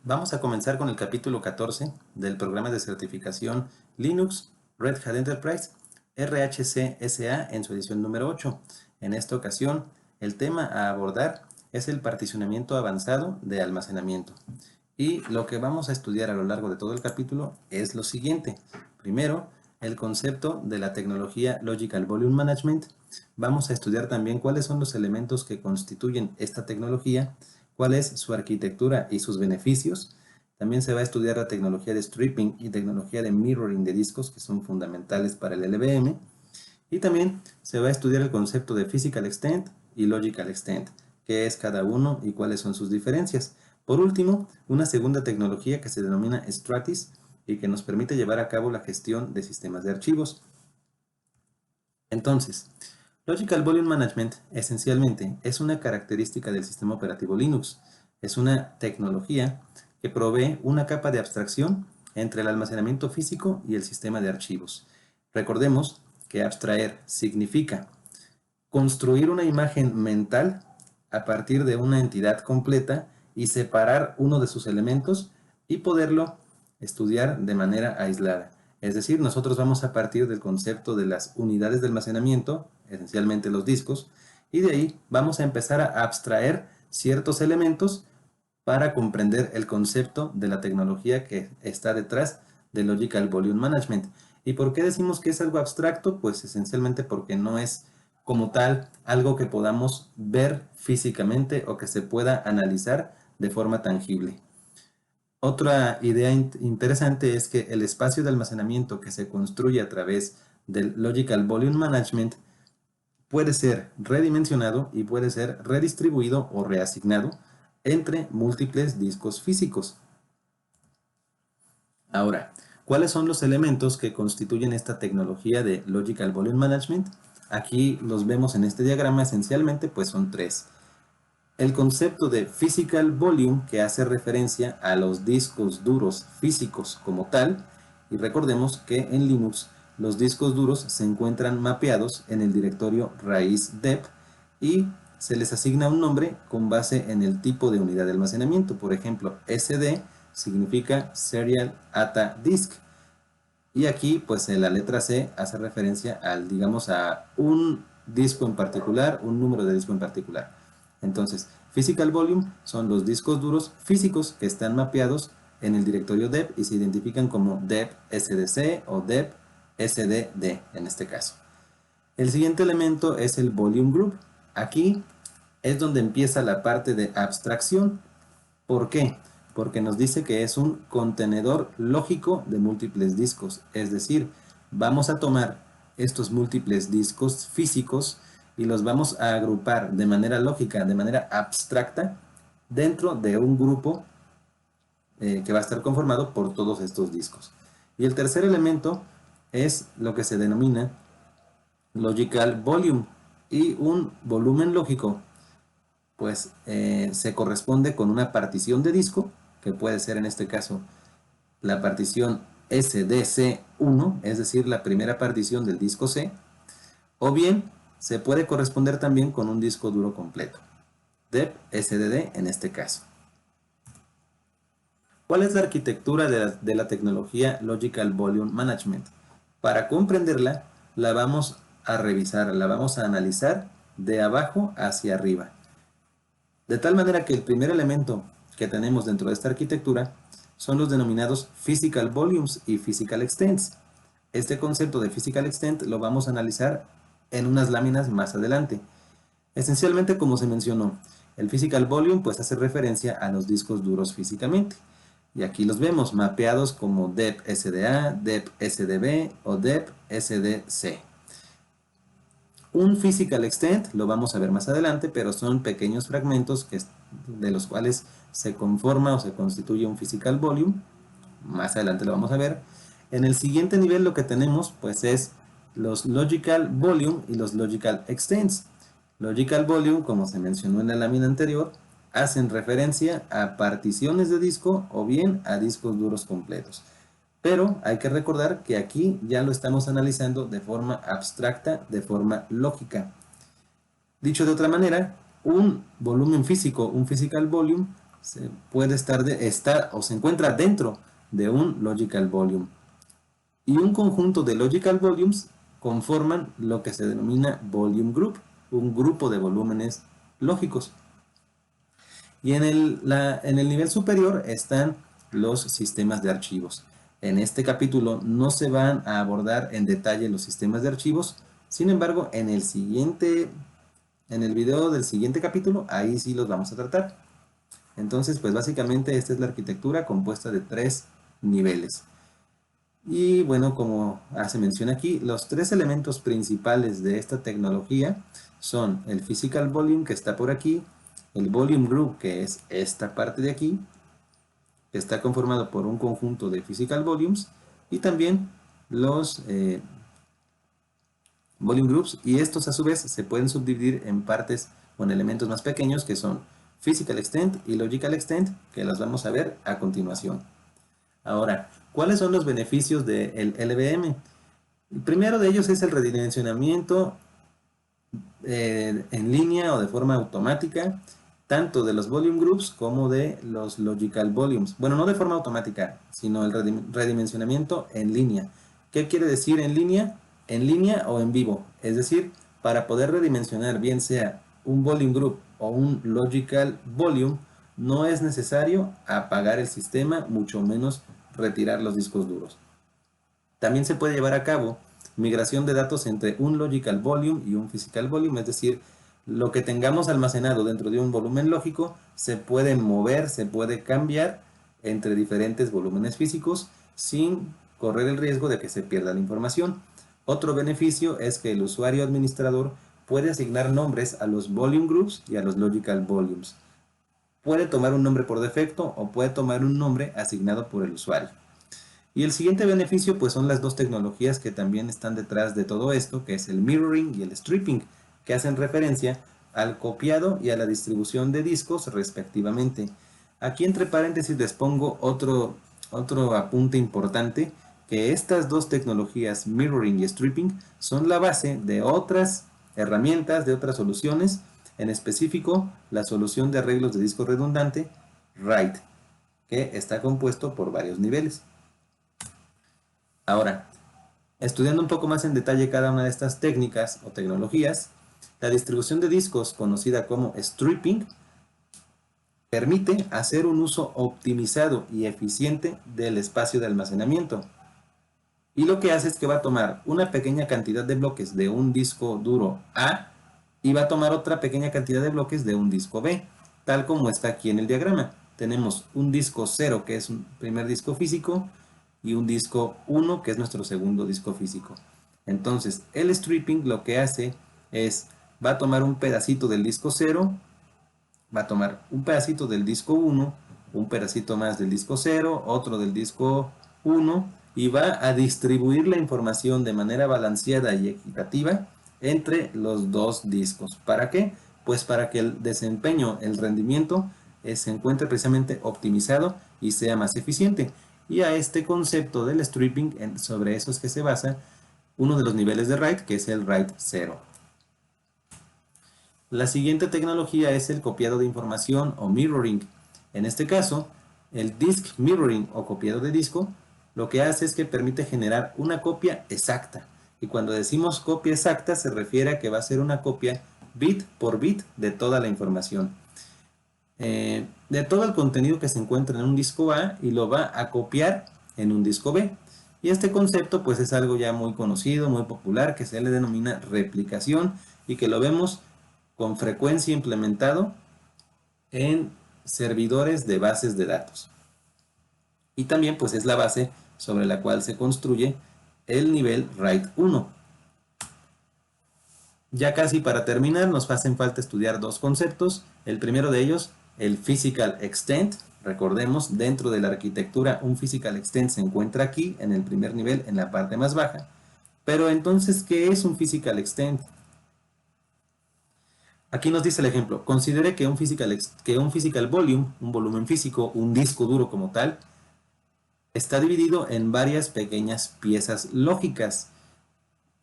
Vamos a comenzar con el capítulo 14 del programa de certificación Linux Red Hat Enterprise RHC-SA en su edición número 8. En esta ocasión, el tema a abordar es el particionamiento avanzado de almacenamiento. Y lo que vamos a estudiar a lo largo de todo el capítulo es lo siguiente. Primero, el concepto de la tecnología Logical Volume Management. Vamos a estudiar también cuáles son los elementos que constituyen esta tecnología, cuál es su arquitectura y sus beneficios. También se va a estudiar la tecnología de stripping y tecnología de mirroring de discos, que son fundamentales para el LVM. Y también se va a estudiar el concepto de Physical Extent y Logical Extent, qué es cada uno y cuáles son sus diferencias. Por último, una segunda tecnología que se denomina Stratis y que nos permite llevar a cabo la gestión de sistemas de archivos. Entonces, Logical Volume Management esencialmente es una característica del sistema operativo Linux. Es una tecnología que provee una capa de abstracción entre el almacenamiento físico y el sistema de archivos. Recordemos que abstraer significa construir una imagen mental a partir de una entidad completa y separar uno de sus elementos y poderlo estudiar de manera aislada. Es decir, nosotros vamos a partir del concepto de las unidades de almacenamiento, esencialmente los discos, y de ahí vamos a empezar a abstraer ciertos elementos para comprender el concepto de la tecnología que está detrás de Logical Volume Management. ¿Y por qué decimos que es algo abstracto? Pues esencialmente porque no es como tal algo que podamos ver físicamente o que se pueda analizar de forma tangible. Otra idea interesante es que el espacio de almacenamiento que se construye a través del Logical Volume Management puede ser redimensionado y puede ser redistribuido o reasignado entre múltiples discos físicos. Ahora, ¿cuáles son los elementos que constituyen esta tecnología de Logical Volume Management? Aquí los vemos en este diagrama, esencialmente pues son tres. El concepto de Physical Volume, que hace referencia a los discos duros físicos como tal, y recordemos que en Linux los discos duros se encuentran mapeados en el directorio raíz dep y se les asigna un nombre con base en el tipo de unidad de almacenamiento. Por ejemplo, SD significa Serial Data Disk. Y aquí, pues en la letra C hace referencia al, digamos, a un disco en particular, un número de disco en particular. Entonces, Physical Volume son los discos duros físicos que están mapeados en el directorio dep y se identifican como dep SDC o dep SDD en este caso. El siguiente elemento es el Volume Group. Aquí es donde empieza la parte de abstracción. ¿Por qué? Porque nos dice que es un contenedor lógico de múltiples discos. Es decir, vamos a tomar estos múltiples discos físicos y los vamos a agrupar de manera lógica, de manera abstracta, dentro de un grupo que va a estar conformado por todos estos discos. Y el tercer elemento es lo que se denomina Logical Volume, y un volumen lógico pues se corresponde con una partición de disco, que puede ser en este caso la partición SDC1, es decir, la primera partición del disco C, o bien se puede corresponder también con un disco duro completo, dep SDD en este caso. ¿Cuál es la arquitectura de la tecnología Logical Volume Management? Para comprenderla, la vamos a revisar, la vamos a analizar de abajo hacia arriba. De tal manera que el primer elemento que tenemos dentro de esta arquitectura son los denominados Physical Volumes y Physical Extents. Este concepto de Physical Extent lo vamos a analizar en unas láminas más adelante. Esencialmente, como se mencionó, el Physical Volume pues hace referencia a los discos duros físicamente. Y aquí los vemos mapeados como dep SDA, dep SDB o dep SDC. Un Physical Extent lo vamos a ver más adelante, pero son pequeños fragmentos de los cuales se conforma o se constituye un Physical Volume. Más adelante lo vamos a ver. En el siguiente nivel lo que tenemos pues es los Logical Volume y los Logical Extents. Logical Volume, como se mencionó en la lámina anterior, hacen referencia a particiones de disco o bien a discos duros completos. Pero hay que recordar que aquí ya lo estamos analizando de forma abstracta, de forma lógica. Dicho de otra manera, un volumen físico, un physical volume, puede estar o se encuentra dentro de un logical volume. Y un conjunto de logical volumes conforman lo que se denomina volume group, un grupo de volúmenes lógicos. Y en el nivel superior están los sistemas de archivos. En este capítulo no se van a abordar en detalle los sistemas de archivos, sin embargo, en el video del siguiente capítulo, ahí sí los vamos a tratar. Entonces, pues básicamente esta es la arquitectura compuesta de 3 niveles. Y bueno, como hace mención aquí, los 3 elementos principales de esta tecnología son el physical volume, que está por aquí, el volume group, que es esta parte de aquí, que está conformado por un conjunto de physical volumes, y también los volume groups, y estos a su vez se pueden subdividir en partes o en elementos más pequeños, que son physical extent y logical extent, que las vamos a ver a continuación. Ahora, ¿cuáles son los beneficios del LVM? El primero de ellos es el redimensionamiento en línea o de forma automática, tanto de los volume groups como de los logical volumes. Bueno, no de forma automática, sino el redimensionamiento en línea. ¿Qué quiere decir en línea? En línea o en vivo. Es decir, para poder redimensionar bien sea un volume group o un logical volume, no es necesario apagar el sistema, mucho menos retirar los discos duros. También se puede llevar a cabo migración de datos entre un logical volume y un physical volume, es decir, lo que tengamos almacenado dentro de un volumen lógico se puede mover, se puede cambiar entre diferentes volúmenes físicos sin correr el riesgo de que se pierda la información. Otro beneficio es que el usuario administrador puede asignar nombres a los volume groups y a los logical volumes. Puede tomar un nombre por defecto o puede tomar un nombre asignado por el usuario. Y el siguiente beneficio pues son las dos tecnologías que también están detrás de todo esto, que es el mirroring y el stripping, que hacen referencia al copiado y a la distribución de discos respectivamente. Aquí entre paréntesis les pongo otro apunte importante, que estas dos tecnologías, mirroring y stripping, son la base de otras herramientas, de otras soluciones, en específico la solución de arreglos de disco redundante, RAID, que está compuesto por varios niveles. Ahora, estudiando un poco más en detalle cada una de estas técnicas o tecnologías, la distribución de discos, conocida como stripping, permite hacer un uso optimizado y eficiente del espacio de almacenamiento. Y lo que hace es que va a tomar una pequeña cantidad de bloques de un disco duro A y va a tomar otra pequeña cantidad de bloques de un disco B, tal como está aquí en el diagrama. Tenemos un disco 0, que es un primer disco físico, y un disco 1, que es nuestro segundo disco físico. Entonces, el stripping lo que hace es, va a tomar un pedacito del disco 0, va a tomar un pedacito del disco 1, un pedacito más del disco 0, otro del disco 1, y va a distribuir la información de manera balanceada y equitativa entre los dos discos. ¿Para qué? Pues para que el desempeño, el rendimiento, se encuentre precisamente optimizado y sea más eficiente. Y a este concepto del stripping, sobre eso es que se basa uno de los niveles de RAID, que es el RAID 0. La siguiente tecnología es el copiado de información o mirroring. En este caso, el disk mirroring o copiado de disco, lo que hace es que permite generar una copia exacta. Y cuando decimos copia exacta, se refiere a que va a ser una copia bit por bit de toda la información. De todo el contenido que se encuentra en un disco A y lo va a copiar en un disco B. Y este concepto pues es algo ya muy conocido, muy popular, que se le denomina replicación y que lo vemos con frecuencia implementado en servidores de bases de datos. Y también pues es la base sobre la cual se construye el nivel RAID 1. Ya casi para terminar nos hacen falta estudiar dos conceptos. El primero de ellos, el Physical Extent. Recordemos, dentro de la arquitectura un Physical Extent se encuentra aquí en el primer nivel, en la parte más baja. Pero entonces, ¿qué es un Physical Extent? Aquí nos dice el ejemplo, considere que un physical volume, un volumen físico, un disco duro como tal, está dividido en varias pequeñas piezas lógicas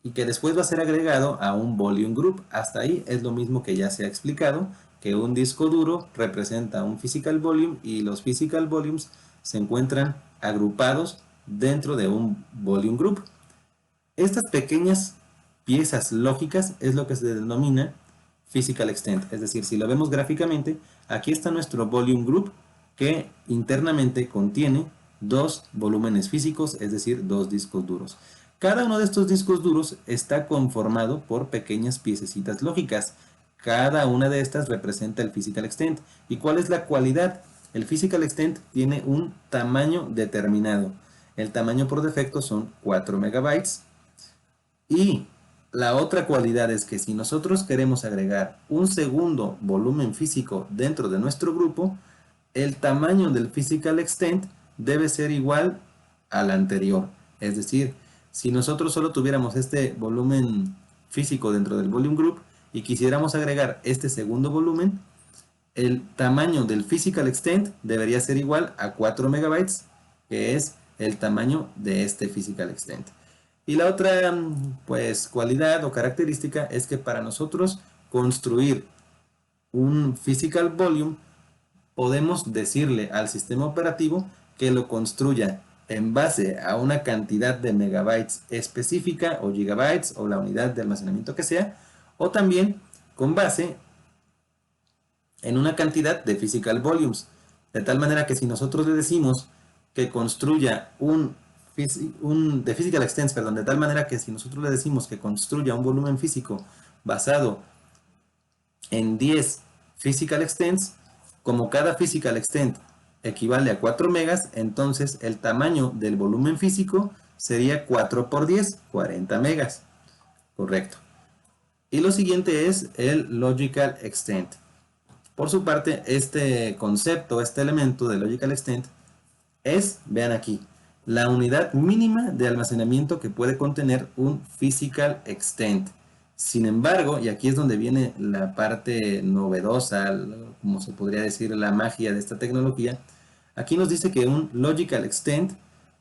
y que después va a ser agregado a un volume group. Hasta ahí es lo mismo que ya se ha explicado, que un disco duro representa un physical volume y los physical volumes se encuentran agrupados dentro de un volume group. Estas pequeñas piezas lógicas es lo que se denomina physical extent. Es decir, si lo vemos gráficamente, aquí está nuestro volume group que internamente contiene dos volúmenes físicos, es decir, dos discos duros. Cada uno de estos discos duros está conformado por pequeñas piececitas lógicas. Cada una de estas representa el physical extent. ¿Y cuál es la cualidad? El physical extent tiene un tamaño determinado. El tamaño por defecto son 4 megabytes. Y la otra cualidad es que si nosotros queremos agregar un segundo volumen físico dentro de nuestro grupo, el tamaño del physical extent debe ser igual al anterior. Es decir, si nosotros solo tuviéramos este volumen físico dentro del volume group y quisiéramos agregar este segundo volumen, el tamaño del physical extent debería ser igual a 4 megabytes, que es el tamaño de este physical extent. Y la otra, pues, cualidad o característica es que para nosotros construir un physical volume, podemos decirle al sistema operativo que lo construya en base a una cantidad de megabytes específica o gigabytes o la unidad de almacenamiento que sea, o también con base en una cantidad de physical volumes. De tal manera que si nosotros le decimos que construya de physical extents, perdón, de tal manera que si nosotros le decimos que construya un volumen físico basado en 10 physical extents, como cada physical extent equivale a 4 megas, entonces el tamaño del volumen físico sería 4 por 10, 40 megas. Correcto. Y lo siguiente es el logical extent. Por su parte, este concepto, este elemento de logical extent es, vean aquí, la unidad mínima de almacenamiento que puede contener un physical extent. Sin embargo, y aquí es donde viene la parte novedosa, como se podría decir, la magia de esta tecnología, aquí nos dice que un logical extent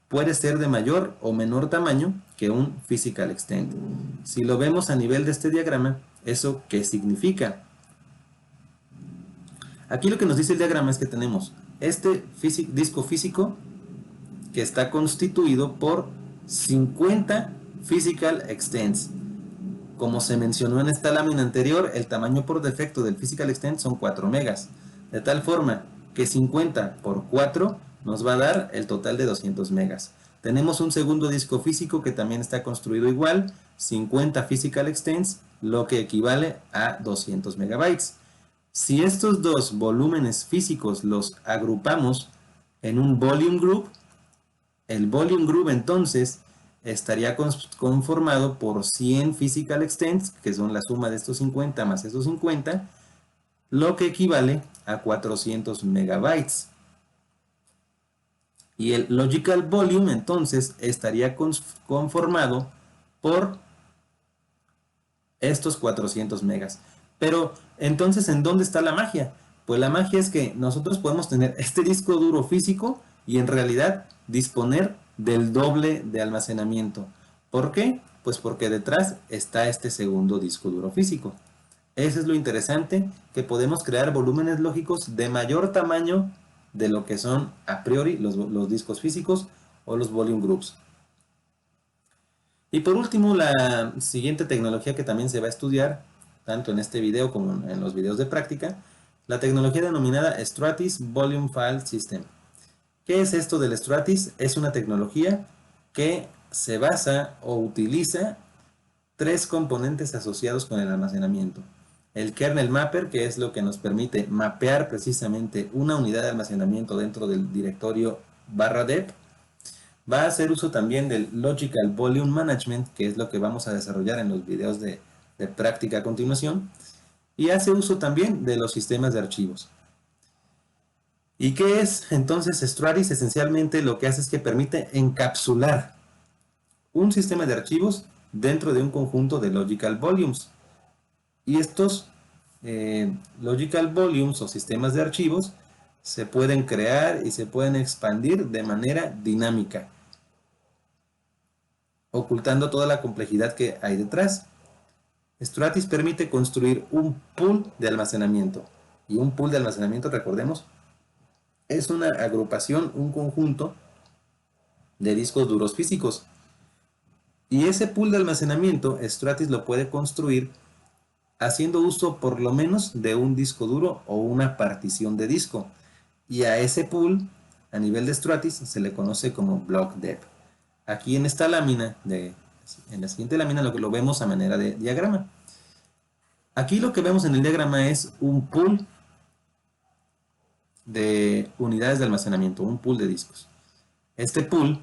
puede ser de mayor o menor tamaño que un physical extent. Si lo vemos a nivel de este diagrama, ¿eso qué significa? Aquí lo que nos dice el diagrama es que tenemos este disco físico que está constituido por 50 physical extents. Como se mencionó en esta lámina anterior, el tamaño por defecto del physical extent son 4 megas. De tal forma que 50 por 4 nos va a dar el total de 200 megas. Tenemos un segundo disco físico que también está construido igual, 50 physical extents, lo que equivale a 200 megabytes. Si estos dos volúmenes físicos los agrupamos en un volume group, el volume group entonces estaría conformado por 100 physical extents, que son la suma de estos 50 más estos 50, lo que equivale a 400 megabytes. Y el logical volume entonces estaría conformado por estos 400 megas. Pero entonces, ¿en dónde está la magia? Pues la magia es que nosotros podemos tener este disco duro físico y en realidad disponer del doble de almacenamiento. ¿Por qué? Pues porque detrás está este segundo disco duro físico. Eso es lo interesante, que podemos crear volúmenes lógicos de mayor tamaño de lo que son a priori los discos físicos o los volume groups. Y por último, la siguiente tecnología que también se va a estudiar, tanto en este video como en los videos de práctica, la tecnología denominada Stratis Volume File System. ¿Qué es esto del Stratis? Es una tecnología que se basa o utiliza tres componentes asociados con el almacenamiento. El kernel mapper, que es lo que nos permite mapear precisamente una unidad de almacenamiento dentro del directorio /dep. Va a hacer uso también del Logical Volume Management, que es lo que vamos a desarrollar en los videos de práctica a continuación. Y hace uso también de los sistemas de archivos. ¿Y qué es entonces Stratis? Esencialmente lo que hace es que permite encapsular un sistema de archivos dentro de un conjunto de Logical Volumes. Y estos Logical Volumes o sistemas de archivos se pueden crear y se pueden expandir de manera dinámica, ocultando toda la complejidad que hay detrás. Stratis permite construir un pool de almacenamiento. Y un pool de almacenamiento, recordemos, es una agrupación, un conjunto de discos duros físicos. Y ese pool de almacenamiento, Stratis lo puede construir haciendo uso por lo menos de un disco duro o una partición de disco. Y a ese pool, a nivel de Stratis, se le conoce como block depth. Aquí en esta lámina, en la siguiente lámina, lo que lo vemos a manera de diagrama. Aquí lo que vemos en el diagrama es un pool de unidades de almacenamiento, un pool de discos. Este pool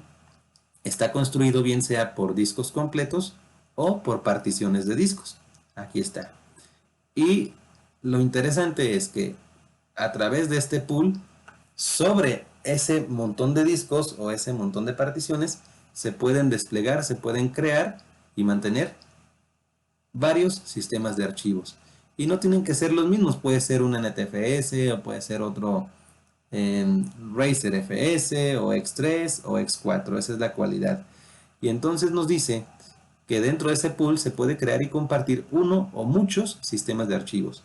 está construido bien sea por discos completos o por particiones de discos. Aquí está. Y lo interesante es que a través de este pool, sobre ese montón de discos o ese montón de particiones, se pueden desplegar, se pueden crear y mantener varios sistemas de archivos. Y no tienen que ser los mismos, puede ser un NTFS o puede ser otro Razer FS o X3 o X4, esa es la cualidad. Y entonces nos dice que dentro de ese pool se puede crear y compartir uno o muchos sistemas de archivos.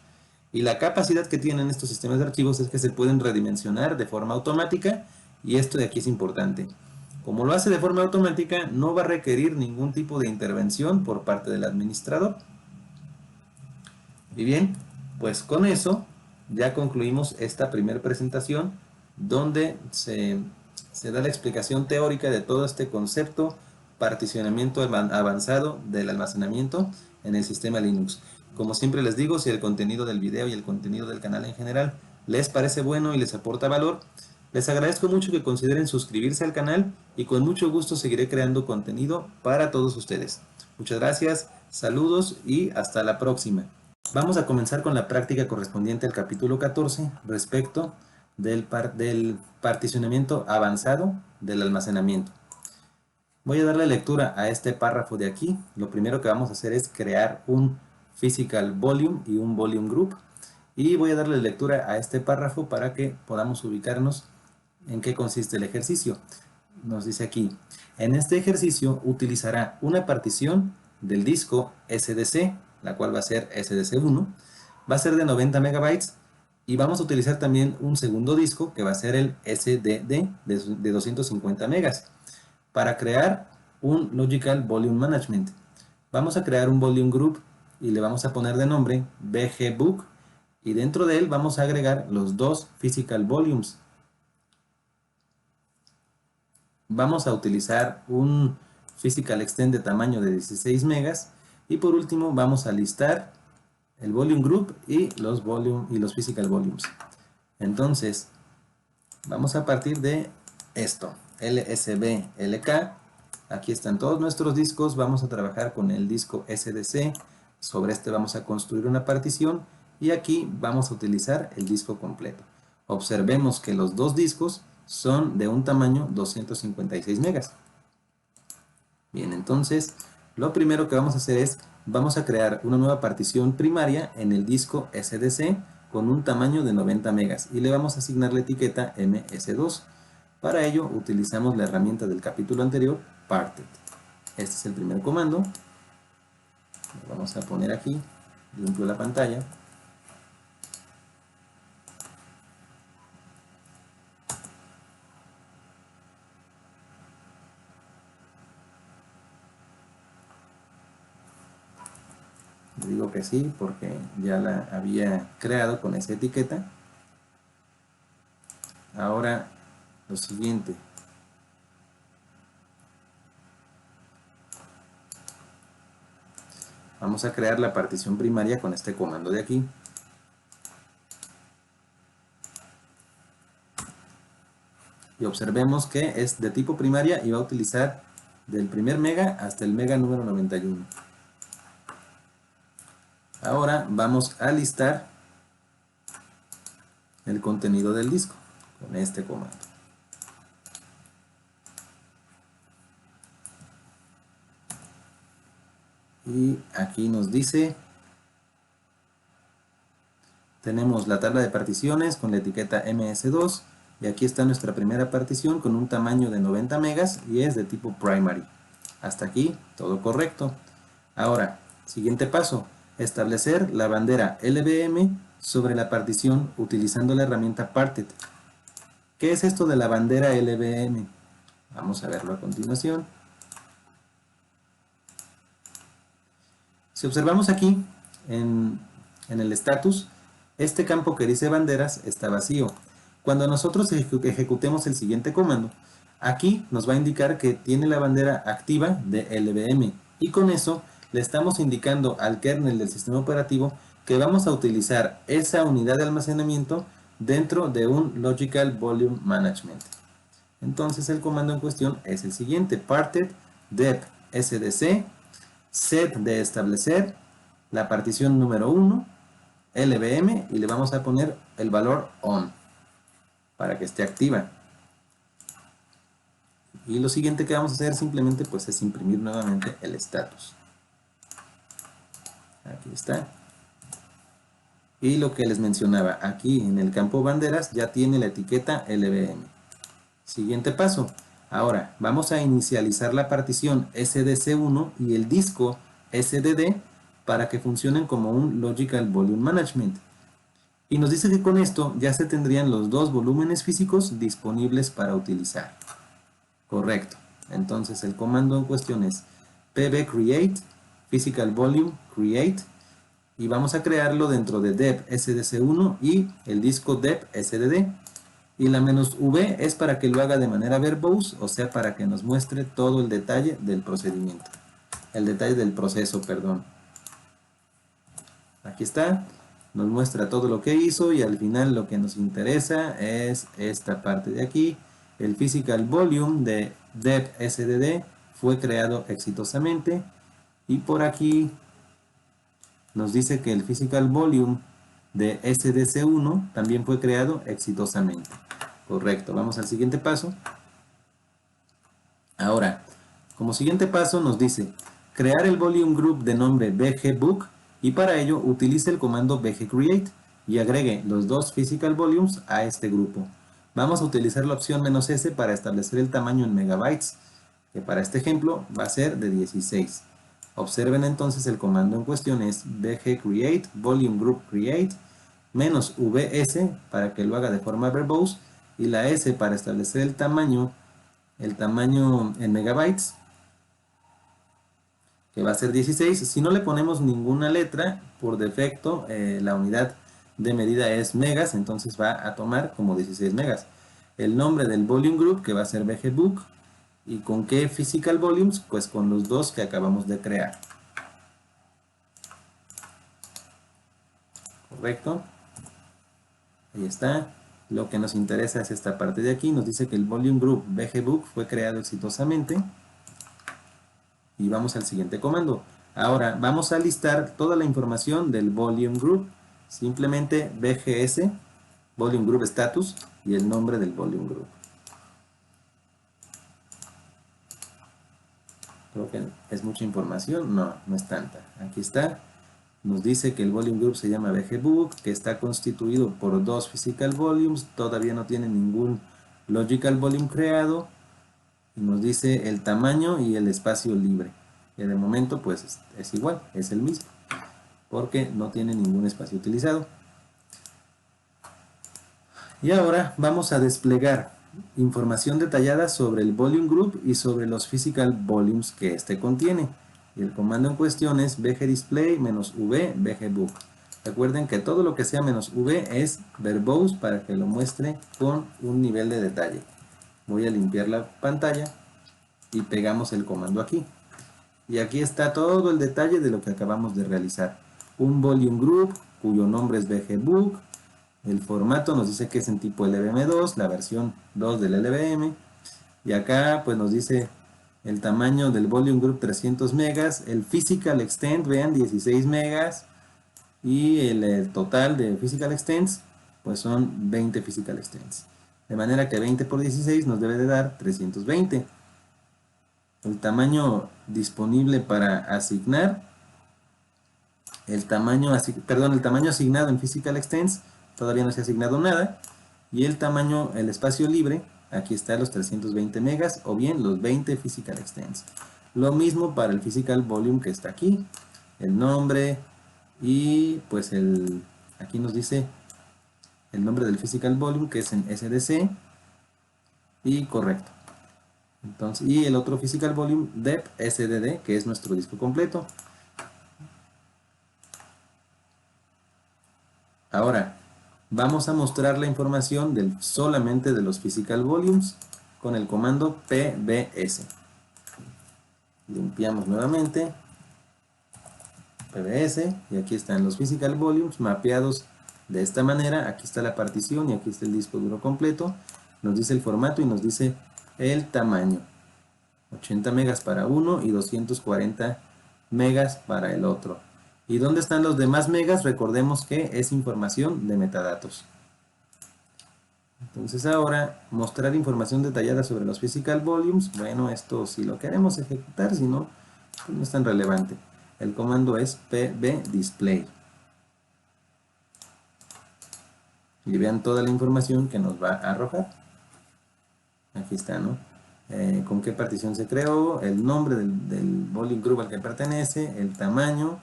Y la capacidad que tienen estos sistemas de archivos es que se pueden redimensionar de forma automática, y esto de aquí es importante. Como lo hace de forma automática, no va a requerir ningún tipo de intervención por parte del administrador. Y bien, pues con eso ya concluimos esta primera presentación donde se da la explicación teórica de todo este concepto, particionamiento avanzado del almacenamiento en el sistema Linux. Como siempre les digo, si el contenido del video y el contenido del canal en general les parece bueno y les aporta valor, les agradezco mucho que consideren suscribirse al canal y con mucho gusto seguiré creando contenido para todos ustedes. Muchas gracias, saludos y hasta la próxima. Vamos a comenzar con la práctica correspondiente al capítulo 14 respecto del particionamiento avanzado del almacenamiento. Voy a darle lectura a este párrafo de aquí. Lo primero que vamos a hacer es crear un physical volume y un volume group. Y voy a darle lectura a este párrafo para que podamos ubicarnos en qué consiste el ejercicio. Nos dice aquí, en este ejercicio utilizará una partición del disco SDC, la cual va a ser SDC1, va a ser de 90 megabytes, y vamos a utilizar también un segundo disco que va a ser el SDD de 250 megas para crear un Logical Volume Management. Vamos a crear un Volume Group y le vamos a poner de nombre BGBook, y dentro de él vamos a agregar los dos Physical Volumes. Vamos a utilizar un Physical Extend de tamaño de 16 megas, y por último vamos a listar el Volume Group y los Physical Volumes. Entonces vamos a partir de esto, LSB LK. Aquí están todos nuestros discos. Vamos a trabajar con el disco SDC. Sobre este vamos a construir una partición y aquí vamos a utilizar el disco completo. Observemos que los dos discos son de un tamaño 256 megas. Bien, entonces lo primero que vamos a hacer es vamos a crear una nueva partición primaria en el disco SDC con un tamaño de 90 megas y le vamos a asignar la etiqueta MS2. Para ello utilizamos la herramienta del capítulo anterior, parted. Este es el primer comando. Lo vamos a poner aquí, limpio la pantalla. Digo que sí porque ya la había creado con esa etiqueta. Ahora lo siguiente. Vamos a crear la partición primaria con este comando de aquí. Y observemos que es de tipo primaria y va a utilizar del primer mega hasta el mega número 91. Ahora vamos a listar el contenido del disco con este comando. Y aquí nos dice, tenemos la tabla de particiones con la etiqueta MS2 y aquí está nuestra primera partición con un tamaño de 90 megas y es de tipo primary. Hasta aquí todo correcto. Ahora, siguiente paso, establecer la bandera LVM sobre la partición utilizando la herramienta Parted. ¿Qué es esto de la bandera LVM? Vamos a verlo a continuación. Si observamos aquí en el status, este campo que dice banderas está vacío. Cuando nosotros ejecutemos el siguiente comando, aquí nos va a indicar que tiene la bandera activa de LVM, y con eso le estamos indicando al kernel del sistema operativo que vamos a utilizar esa unidad de almacenamiento dentro de un Logical Volume Management. Entonces el comando en cuestión es el siguiente: parted dep sdc set de establecer la partición número 1 LVM, y le vamos a poner el valor on para que esté activa. Y lo siguiente que vamos a hacer simplemente pues es imprimir nuevamente el status. Aquí está. Y lo que les mencionaba, aquí en el campo banderas ya tiene la etiqueta LVM. Siguiente paso. Ahora vamos a inicializar la partición SDC1 y el disco SDD para que funcionen como un Logical Volume Management. Y nos dice que con esto ya se tendrían los dos volúmenes físicos disponibles para utilizar. Correcto. Entonces el comando en cuestión es pbcreate physical volume create, y vamos a crearlo dentro de dep sdc1 y el disco dep sdd. Y la "-v" es para que lo haga de manera verbose, o sea, para que nos muestre todo el detalle del procedimiento. El detalle del proceso, perdón. Aquí está. Nos muestra todo lo que hizo, y al final lo que nos interesa es esta parte de aquí. El physical volume de dep sdd fue creado exitosamente, y por aquí nos dice que el physical volume de SDC1 también fue creado exitosamente. Correcto, vamos al siguiente paso. Ahora, como siguiente paso nos dice crear el volume group de nombre bgbook, y para ello utilice el comando bgcreate y agregue los dos physical volumes a este grupo. Vamos a utilizar la opción "-s" para establecer el tamaño en megabytes, que para este ejemplo va a ser de 16. Observen entonces el comando en cuestión es bgcreate volume group create -vs para que lo haga de forma verbose, y la S para establecer el tamaño en megabytes, que va a ser 16. Si no le ponemos ninguna letra, por defecto la unidad de medida es megas, entonces va a tomar como 16 megas. El nombre del volume group, que va a ser bgbook, y con qué physical volumes, pues con los dos que acabamos de crear. Correcto. Ahí está. Lo que nos interesa es esta parte de aquí. Nos dice que el volume group bgbook fue creado exitosamente. Y vamos al siguiente comando. Ahora vamos a listar toda la información del volume group. Simplemente bgs volume group status y el nombre del volume group. Creo que es mucha información. No, no es tanta. Aquí está. Nos dice que el volume group se llama bgbook, que está constituido por dos physical volumes. Todavía no tiene ningún logical volume creado. Y nos dice el tamaño y el espacio libre, que de momento pues es igual, es el mismo, porque no tiene ningún espacio utilizado. Y ahora vamos a desplegar información detallada sobre el volume group y sobre los physical volumes que este contiene. Y el comando en cuestión es bgdisplay -v bgbook. Recuerden que todo lo que sea -v es verbose para que lo muestre con un nivel de detalle. Voy a limpiar la pantalla y pegamos el comando aquí. Y aquí está todo el detalle de lo que acabamos de realizar. Un volume group cuyo nombre es bgbook. El formato nos dice que es en tipo LVM2, la versión 2 del LVM. Y acá pues nos dice el tamaño del volume group 300 megas. El physical extent, vean, 16 megas. Y el total de physical extents pues son 20 physical extents. De manera que 20 por 16 nos debe de dar 320. El tamaño disponible para asignar, el tamaño asignado en physical extents, todavía no se ha asignado nada. Y el tamaño, el espacio libre, aquí está los 320 megas o bien los 20 physical extents. Lo mismo para el physical volume que está aquí, el nombre y pues el Aquí nos dice el nombre del physical volume, que es en SDC, y correcto. Entonces, y el otro physical volume dep SDD, que es nuestro disco completo. Ahora, vamos a mostrar la información solamente de los physical volumes con el comando pbs. Limpiamos nuevamente, pbs, y aquí están los physical volumes mapeados de esta manera. Aquí está la partición y aquí está el disco duro completo. Nos dice el formato y nos dice el tamaño. 80 megas para uno y 240 megas para el otro. ¿Y dónde están los demás megas? Recordemos que es información de metadatos. Entonces ahora, mostrar información detallada sobre los physical volumes. Bueno, esto si lo queremos ejecutar, si no, pues no es tan relevante. El comando es pbdisplay. Y vean toda la información que nos va a arrojar. Aquí está, ¿no? Con qué partición se creó, el nombre del volume group al que pertenece, el tamaño.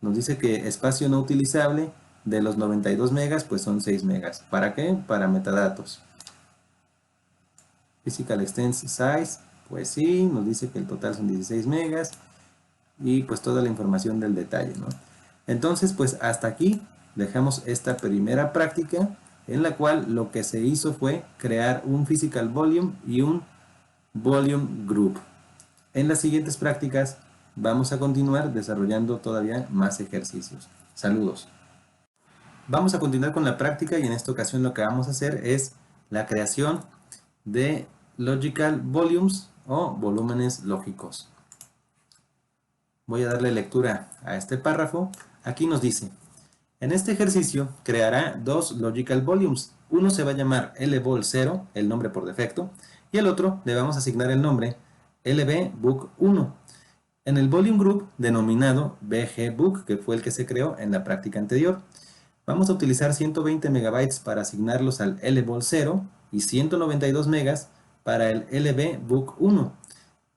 Nos dice que espacio no utilizable de los 92 megas, pues son 6 megas. ¿Para qué? Para metadatos. Physical Extents Size, pues sí, nos dice que el total son 16 megas. Y pues toda la información del detalle, ¿no? Entonces, pues hasta aquí dejamos esta primera práctica, en la cual lo que se hizo fue crear un Physical Volume y un Volume Group. En las siguientes prácticas vamos a continuar desarrollando todavía más ejercicios. Saludos. Vamos a continuar con la práctica y en esta ocasión lo que vamos a hacer es la creación de Logical Volumes o volúmenes lógicos. Voy a darle lectura a este párrafo. Aquí nos dice: en este ejercicio creará dos Logical Volumes. Uno se va a llamar LVol0, el nombre por defecto, y el otro le vamos a asignar el nombre LVBook1. En el Volume Group denominado BGBook, que fue el que se creó en la práctica anterior, vamos a utilizar 120 megabytes para asignarlos al LVol0 y 192 megas para el LVBook1.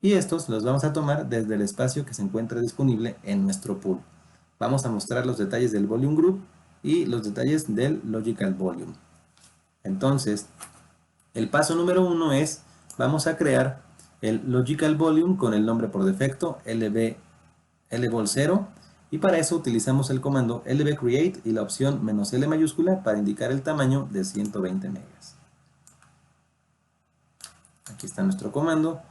Y estos los vamos a tomar desde el espacio que se encuentra disponible en nuestro pool. Vamos a mostrar los detalles del Volume Group y los detalles del Logical Volume. Entonces, el paso número 1 es, vamos a crear el Logical Volume con el nombre por defecto LVol0, y para eso utilizamos el comando lvcreate y la opción "-l mayúscula para indicar el tamaño de 120 megas. Aquí está nuestro comando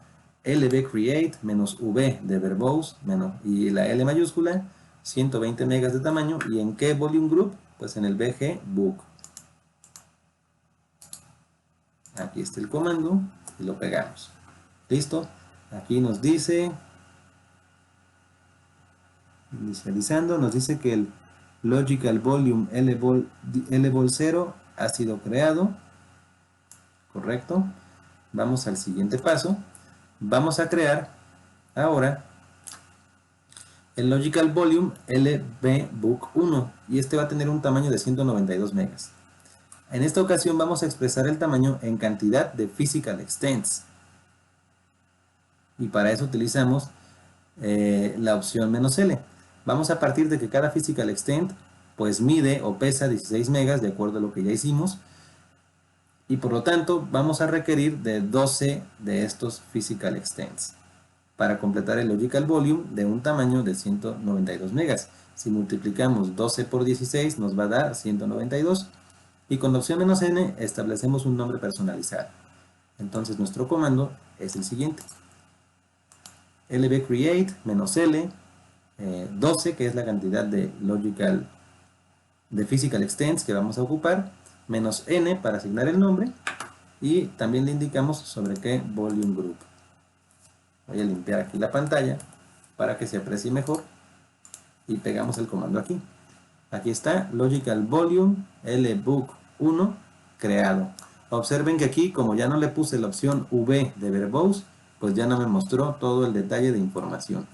lvcreate -v de verbose y la L mayúscula, 120 megas de tamaño. ¿Y en qué volume group? Pues en el BGBook. Aquí está el comando y lo pegamos. Listo. Aquí nos dice, inicializando, nos dice que el Logical Volume LVol0 ha sido creado. Correcto. Vamos al siguiente paso. Vamos a crear ahora el Logical Volume LVBook1 y este va a tener un tamaño de 192 megas. En esta ocasión vamos a expresar el tamaño en cantidad de Physical Extents y para eso utilizamos la opción "-l". Vamos a partir de que cada Physical Extent pues mide o pesa 16 megas de acuerdo a lo que ya hicimos, y por lo tanto vamos a requerir de 12 de estos Physical Extents para completar el Logical Volume de un tamaño de 192 megas. Si multiplicamos 12 por 16 nos va a dar 192, y con la opción "-n establecemos un nombre personalizado. Entonces nuestro comando es el siguiente: lvcreate -l 12, que es la cantidad de Physical Extents que vamos a ocupar, -n para asignar el nombre, y también le indicamos sobre qué Volume Group. Voy a limpiar aquí la pantalla para que se aprecie mejor y pegamos el comando aquí. Aquí está Logical Volume LVBook1 creado. Observen que aquí, como ya no le puse la opción V de verbose, pues ya no me mostró todo el detalle de información.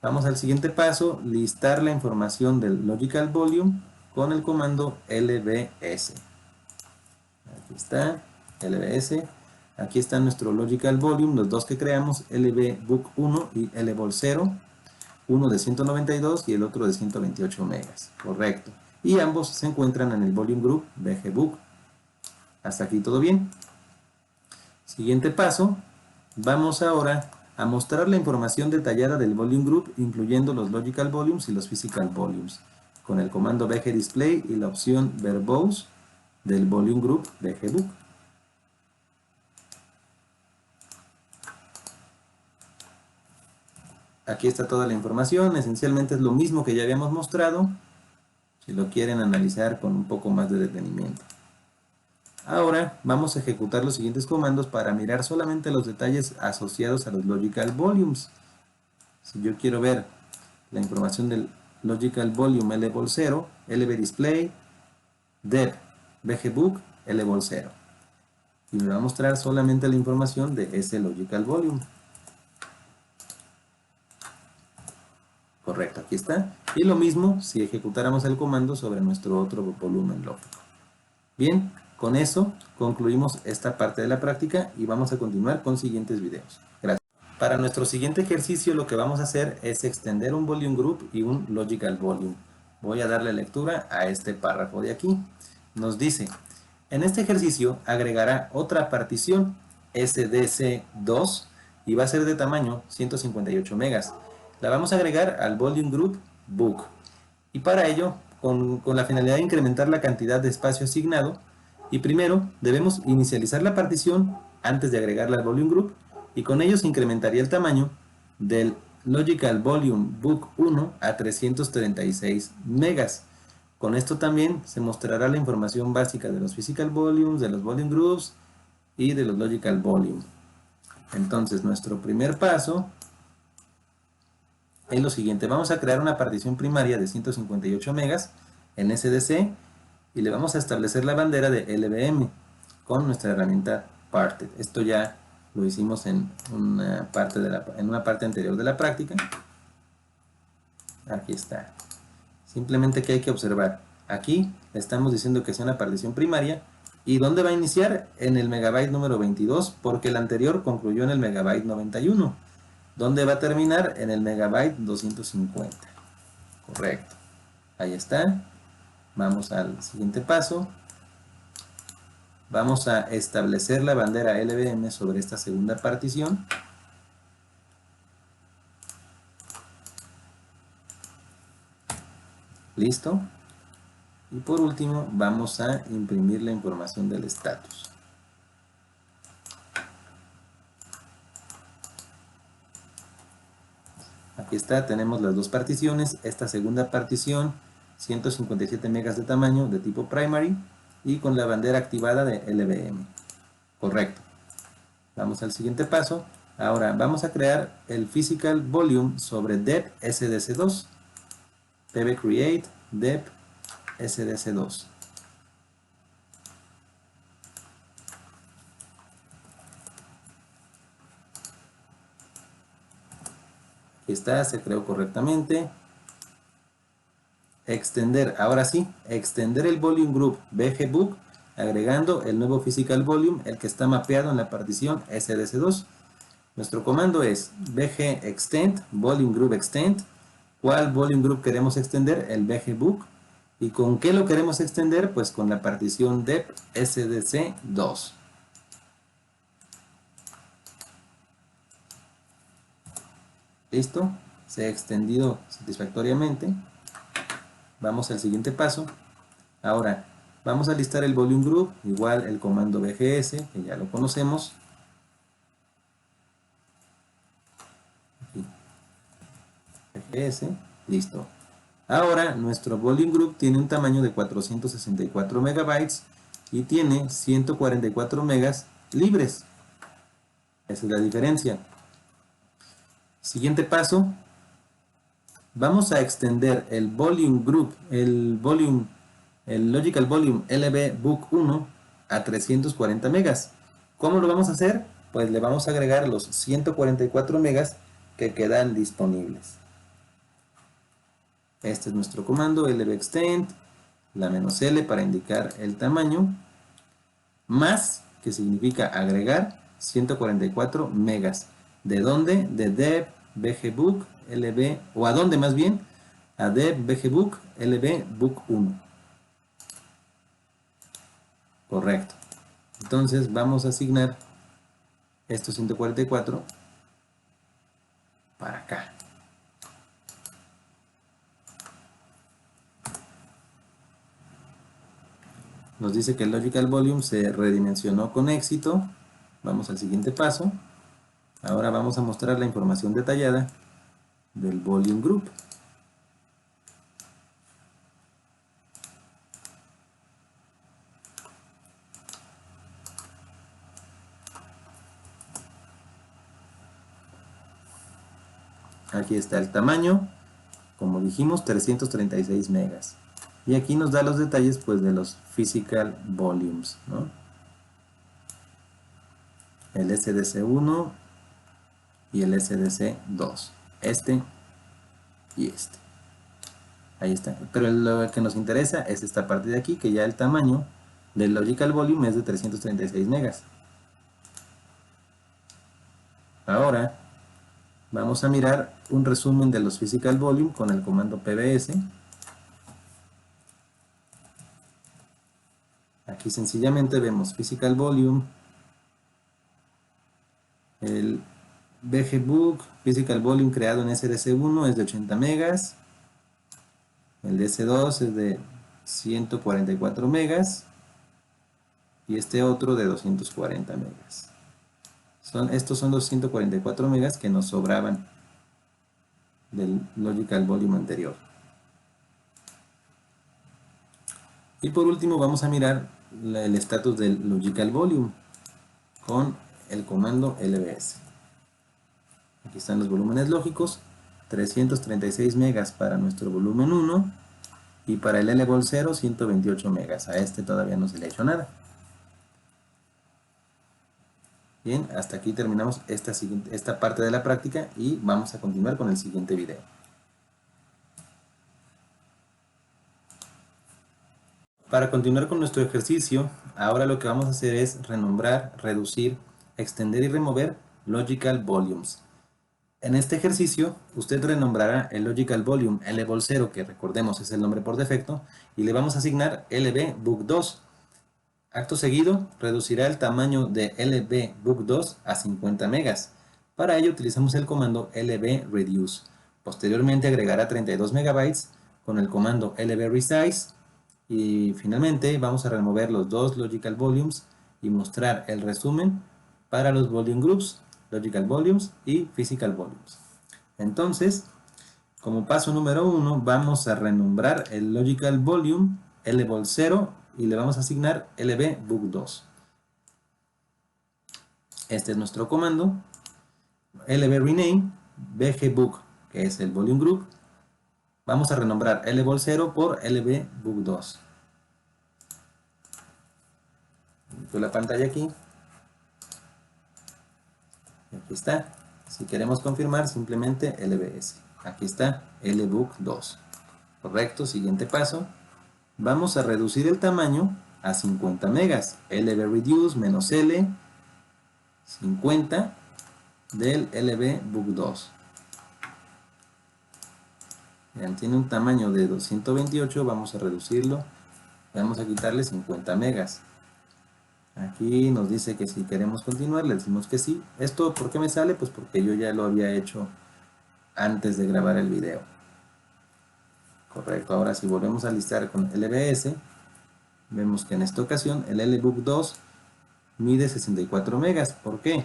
Vamos al siguiente paso: listar la información del Logical Volume con el comando lvs. Aquí está, lvs. Aquí está nuestro Logical Volume, los dos que creamos, LVBook1 y LVol0. Uno de 192 y el otro de 128 megas. Correcto. y ambos se encuentran en el volume group VGBook. Hasta aquí todo bien. Siguiente paso, vamos ahora a mostrar la información detallada del volume group, incluyendo los logical volumes y los physical volumes, con el comando VGDisplay y la opción verbose del volume group VGBook. Aquí está toda la información, esencialmente es lo mismo que ya habíamos mostrado, si lo quieren analizar con un poco más de detenimiento. Ahora vamos a ejecutar los siguientes comandos para mirar solamente los detalles asociados a los logical volumes. Si yo quiero ver la información del logical volume LVol0, LVDisplay, dep VGBook LVol0. Y me va a mostrar solamente la información de ese logical volume. Correcto, aquí está. Y lo mismo si ejecutáramos el comando sobre nuestro otro volumen lógico. Bien, con eso concluimos esta parte de la práctica y vamos a continuar con siguientes videos. Gracias. Para nuestro siguiente ejercicio lo que vamos a hacer es extender un volume group y un logical volume. Voy a darle lectura a este párrafo de aquí. Nos dice, en este ejercicio agregará otra partición SDC2 y va a ser de tamaño 158 megas. La vamos a agregar al volume group book. Y para ello, con la finalidad de incrementar la cantidad de espacio asignado, y primero debemos inicializar la partición antes de agregarla al volume group, y con ello se incrementaría el tamaño del logical volume book 1 a 336 megas. Con esto también se mostrará la información básica de los physical volumes, de los volume groups y de los logical volume. Entonces nuestro primer paso es lo siguiente, vamos a crear una partición primaria de 158 megas en SDC y le vamos a establecer la bandera de LVM con nuestra herramienta Parted. Esto ya lo hicimos en una parte anterior de la práctica. Aquí está. Simplemente que hay que observar. Aquí estamos diciendo que sea una partición primaria. ¿Y dónde va a iniciar? En el megabyte número 22, porque el anterior concluyó en el megabyte 91. ¿Dónde va a terminar? En el megabyte 250. Correcto. Ahí está. Vamos al siguiente paso. Vamos a establecer la bandera LVM sobre esta segunda partición. Listo. Y por último vamos a imprimir la información del estatus. Aquí está, tenemos las dos particiones. Esta segunda partición, 157 megas de tamaño, de tipo primary, y con la bandera activada de LVM. Correcto. Vamos al siguiente paso. Ahora vamos a crear el physical volume sobre dep SDC2. pbcreate dep SDC2. Aquí está, se creó correctamente. Extender, ahora sí, extender el volume group VGBook agregando el nuevo physical volume, el que está mapeado en la partición SDC2. Nuestro comando es vgExtend, volume group extend. ¿Cuál volume group queremos extender? El VGBook. ¿Y con qué lo queremos extender? Pues con la partición dep SDC2. Listo, se ha extendido satisfactoriamente. Vamos al siguiente paso. Ahora vamos a listar el volume group, igual el comando vgs, que ya lo conocemos. Aquí. vgs, listo. Ahora nuestro volume group tiene un tamaño de 464 megabytes y tiene 144 megas libres. Esa es la diferencia. Siguiente paso, vamos a extender el volume group, el logical volume LVBook 1 a 340 megas. ¿Cómo lo vamos a hacer? Pues le vamos a agregar los 144 megas que quedan disponibles. Este es nuestro comando lvextend, la "-l" para indicar el tamaño, más, que significa agregar, 144 megas. ¿De dónde? De dep VGBook LV, o a dónde más bien, a dep VGBook LVBook 1. Correcto. Entonces vamos a asignar estos 144 para acá. Nos dice que el Logical Volume se redimensionó con éxito. Vamos al siguiente paso. Ahora vamos a mostrar la información detallada del Volume Group. Aquí está el tamaño, como dijimos, 336 megas. Y aquí nos da los detalles pues de los Physical Volumes, ¿no? El SDC1 y el SDC2. Este y este. Ahí está. Pero lo que nos interesa es esta parte de aquí, que ya el tamaño del Logical Volume es de 336 megas. Ahora vamos a mirar un resumen de los Physical Volume con el comando pbs. Aquí sencillamente vemos Physical Volume, el VGBook Physical Volume creado en SDC1 es de 80 megas, el DS2 es de 144 megas y este otro de 240 megas. Estos son los 144 megas que nos sobraban del Logical Volume anterior. Y por último vamos a mirar el estatus del Logical Volume con el comando lbs. Aquí están los volúmenes lógicos, 336 megas para nuestro volumen 1 y para el LVOL 0 128 megas. A este todavía no se le ha hecho nada. Bien, hasta aquí terminamos esta parte de la práctica y vamos a continuar con el siguiente video. Para continuar con nuestro ejercicio, ahora lo que vamos a hacer es renombrar, reducir, extender y remover Logical Volumes. En este ejercicio, usted renombrará el Logical Volume LVOL 0, que recordemos es el nombre por defecto, y le vamos a asignar LVBook2. Acto seguido, reducirá el tamaño de LVBook2 a 50 megas. Para ello utilizamos el comando lvreduce. Posteriormente agregará 32 megabytes con el comando lvresize. Y finalmente vamos a remover los dos Logical Volumes y mostrar el resumen para los Volume Groups, Logical Volumes y Physical Volumes. Entonces, como paso número 1, vamos a renombrar el Logical Volume LVOL 0 y le vamos a asignar LVBook2. Este es nuestro comando. lvrename VGBook, que es el Volume Group. Vamos a renombrar LVOL 0 por LVBook2. Meto la pantalla aquí. Aquí está. Si queremos confirmar, simplemente LVS. Aquí está, LBook2. Correcto, siguiente paso. Vamos a reducir el tamaño a 50 megas. lvreduce menos L, 50 del LVBook2. Vean, tiene un tamaño de 228, vamos a reducirlo. Vamos a quitarle 50 megas. Aquí nos dice que si queremos continuar, le decimos que sí. ¿Esto por qué me sale? Pues porque yo ya lo había hecho antes de grabar el video. Correcto, ahora si volvemos a listar con LVS, vemos que en esta ocasión el LBook2 mide 64 megas. ¿Por qué?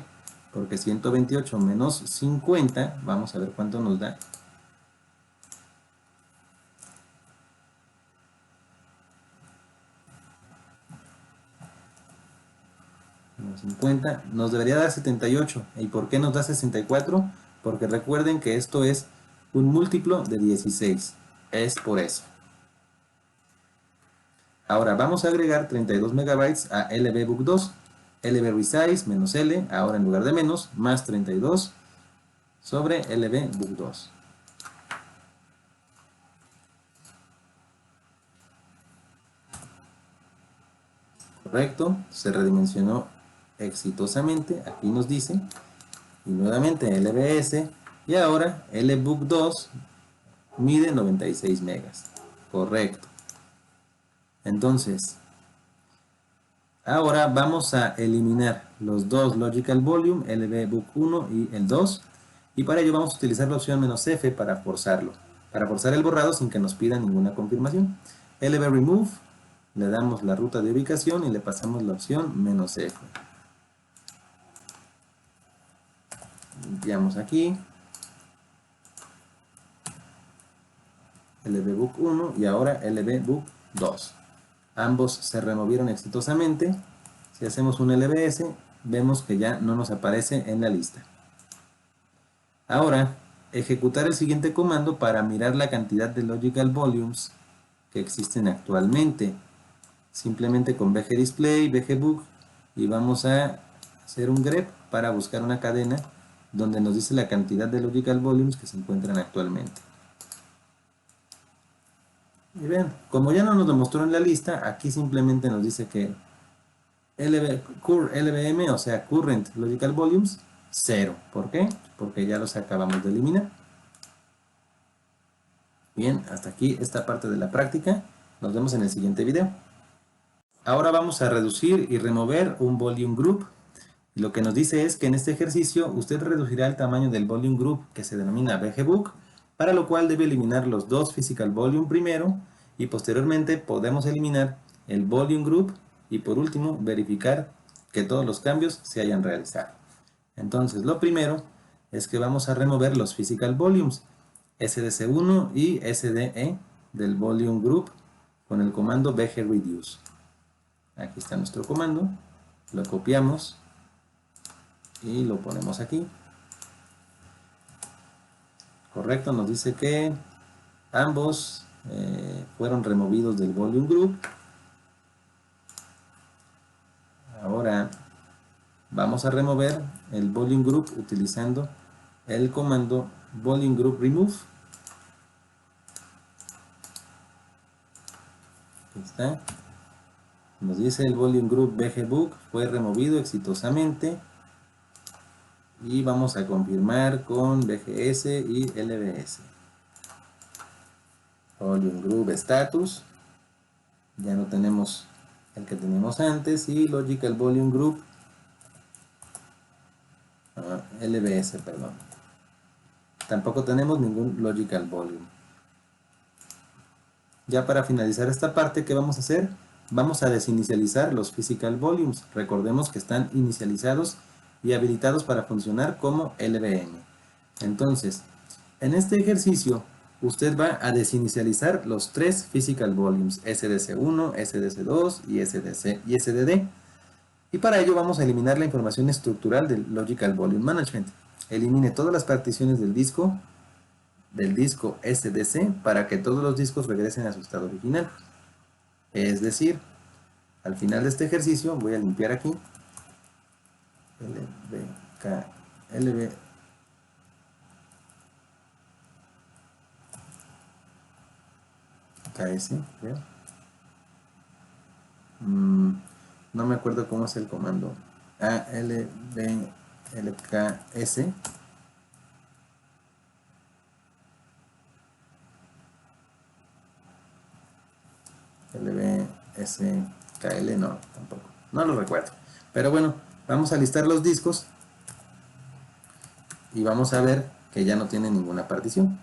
Porque 128 menos 50, vamos a ver cuánto nos da. 50, nos debería dar 78. ¿Y por qué nos da 64? Porque recuerden que esto es un múltiplo de 16. Es por eso. Ahora vamos a agregar 32 megabytes a LVBook2. LVResize menos L, ahora en lugar de menos, más 32 sobre LVBook2. Correcto, se redimensionó exitosamente, aquí nos dice, y nuevamente LVS, y ahora LBook2 mide 96 megas. Correcto. Entonces, Ahora vamos a eliminar los dos Logical Volume, LBBook1 y el 2. Y para ello vamos a utilizar la opción "-F" para forzarlo. Para forzar el borrado sin que nos pida ninguna confirmación. LBRemove, le damos la ruta de ubicación y le pasamos la opción "-F". Limpiamos aquí. LBBook1 y ahora LBBook2. Ambos se removieron exitosamente. Si hacemos un LBS, vemos que ya no nos aparece en la lista. Ahora, ejecutar el siguiente comando para mirar la cantidad de Logical Volumes que existen actualmente. Simplemente con bgDisplay, bgbook, y vamos a hacer un grep para buscar una cadena donde nos dice la cantidad de Logical Volumes que se encuentran actualmente. Y vean, como ya no nos lo mostró en la lista, aquí simplemente nos dice que LVM, o sea, Current Logical Volumes, 0. ¿Por qué? Porque ya los acabamos de eliminar. Bien, hasta aquí esta parte de la práctica. Nos vemos en el siguiente video. Ahora vamos a reducir y remover un Volume Group. Lo que nos dice es que en este ejercicio usted reducirá el tamaño del Volume Group, que se denomina bgbook, para lo cual debe eliminar los dos Physical Volume primero, y posteriormente podemos eliminar el Volume Group y por último verificar que todos los cambios se hayan realizado. Entonces lo primero es que vamos a remover los Physical Volumes SDC1 y SDE del Volume Group con el comando bgreduce. Aquí está nuestro comando, lo copiamos y lo ponemos aquí. Correcto, nos dice que ambos fueron removidos del Volume Group. Ahora vamos a remover el Volume Group utilizando el comando Volume Group Remove. Aquí está. Nos dice el Volume Group bgbook fue removido exitosamente. Y vamos a confirmar con BGS y LBS. Volume Group Status. Ya no tenemos el que teníamos antes. Y Logical Volume Group. LBS, perdón. Tampoco tenemos ningún Logical Volume. Ya para finalizar esta parte, ¿qué vamos a hacer? Vamos a desinicializar los Physical Volumes. Recordemos que están inicializados y habilitados para funcionar como LVM. Entonces, en este ejercicio, usted va a desinicializar los tres Physical Volumes, SDC1, SDC2 y SDD. Y para ello vamos a eliminar la información estructural del Logical Volume Management. Elimine todas las particiones del disco SDC para que todos los discos regresen a su estado original. Es decir, al final de este ejercicio voy a limpiar aquí LBKS, no me acuerdo cómo es el comando. LBLKS. LBSKL, no, tampoco. No lo recuerdo. Pero bueno, vamos a listar los discos y vamos a ver que ya no tiene ninguna partición.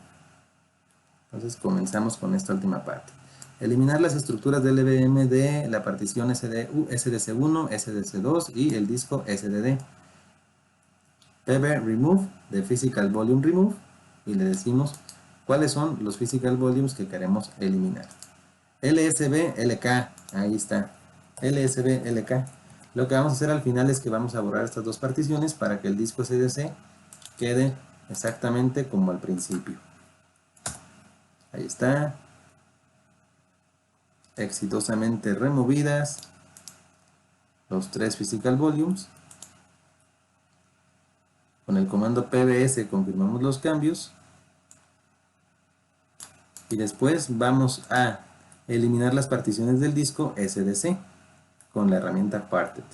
Entonces comenzamos con esta última parte. Eliminar las estructuras del LVM de la partición SDC1, SDC2 y el disco SDD. PB Remove de Physical Volume Remove y le decimos cuáles son los Physical Volumes que queremos eliminar. LSB-LK, ahí está, LSB-LK. Lo que vamos a hacer al final es que vamos a borrar estas dos particiones para que el disco SDC quede exactamente como al principio. Ahí está. Exitosamente removidas los tres Physical Volumes. Con el comando PBS confirmamos los cambios. Y después vamos a eliminar las particiones del disco SDC con la herramienta Parted.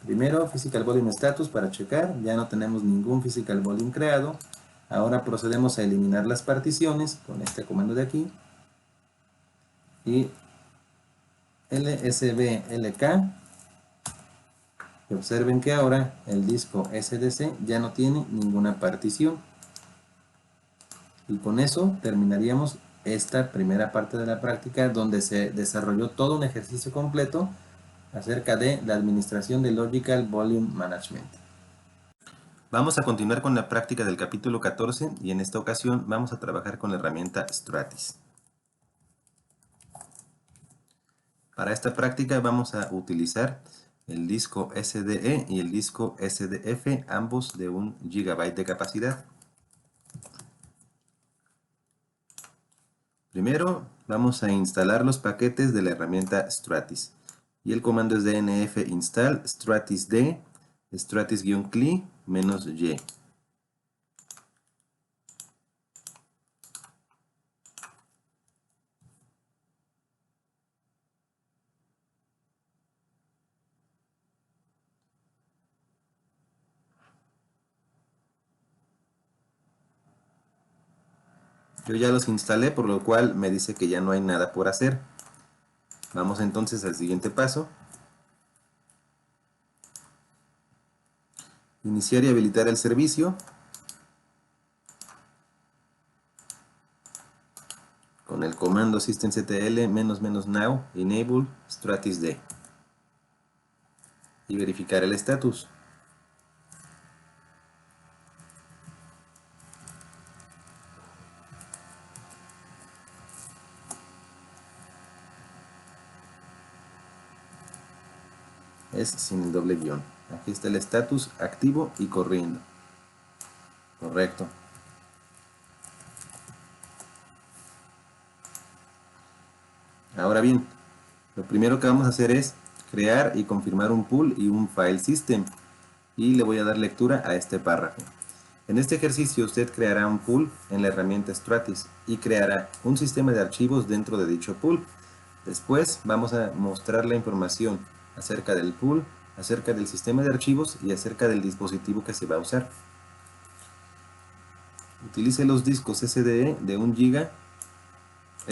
Primero Physical Volume Status para checar, ya no tenemos ningún Physical Volume creado. Ahora procedemos a eliminar las particiones con este comando de aquí. y LSB-LK. Y observen que ahora el disco SDC ya no tiene ninguna partición. Y con eso terminaríamos esta primera parte de la práctica, donde se desarrolló todo un ejercicio completo acerca de la administración de Logical Volume Management. Vamos a continuar con la práctica del capítulo 14 y en esta ocasión vamos a trabajar con la herramienta Stratis. Para esta práctica vamos a utilizar el disco SDE y el disco SDF, ambos de 1 GB de capacidad. Primero vamos a instalar los paquetes de la herramienta Stratis. Y el comando es dnf install stratisd stratis-cli -y. Yo ya los instalé, por lo cual me dice que ya no hay nada por hacer. Vamos entonces al siguiente paso. Iniciar y habilitar el servicio. Con el comando systemctl --now enable stratisd. Y verificar el estatus. Es sin el doble guión. Aquí está el estatus activo y corriendo. Correcto. Ahora bien, lo primero que vamos a hacer es crear y confirmar un pool y un file system. Y le voy a dar lectura a este párrafo. En este ejercicio usted creará un pool en la herramienta Stratis y creará un sistema de archivos dentro de dicho pool. Después vamos a mostrar la información acerca del pool, acerca del sistema de archivos y acerca del dispositivo que se va a usar. Utilice los discos SDE de 1 GB,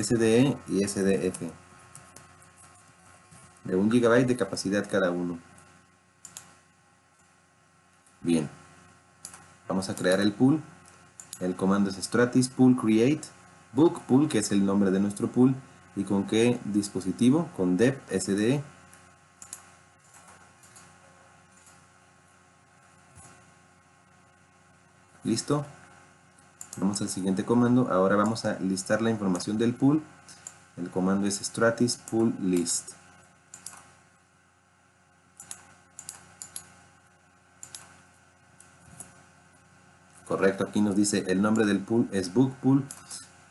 SDE y SDF, de 1 GB de capacidad cada uno. Bien, vamos a crear el pool. El comando es stratis pool create book pool, que es el nombre de nuestro pool, y con qué dispositivo, con dep SDE. Listo. Vamos al siguiente comando. Ahora vamos a listar la información del pool. El comando es stratis pool list. Correcto, aquí nos dice el nombre del pool es book pool,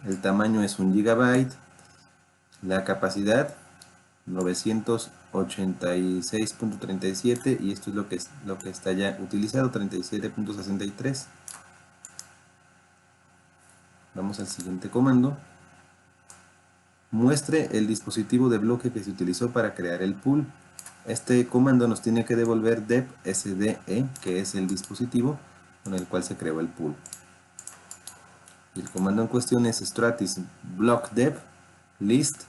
el tamaño es 1 GB, la capacidad 986.37 y esto es lo que está ya utilizado, 37.63. Vamos al siguiente comando. Muestre el dispositivo de bloque que se utilizó para crear el pool. Este comando nos tiene que devolver dep SDE, que es el dispositivo con el cual se creó el pool. Y el comando en cuestión es stratis blockdep list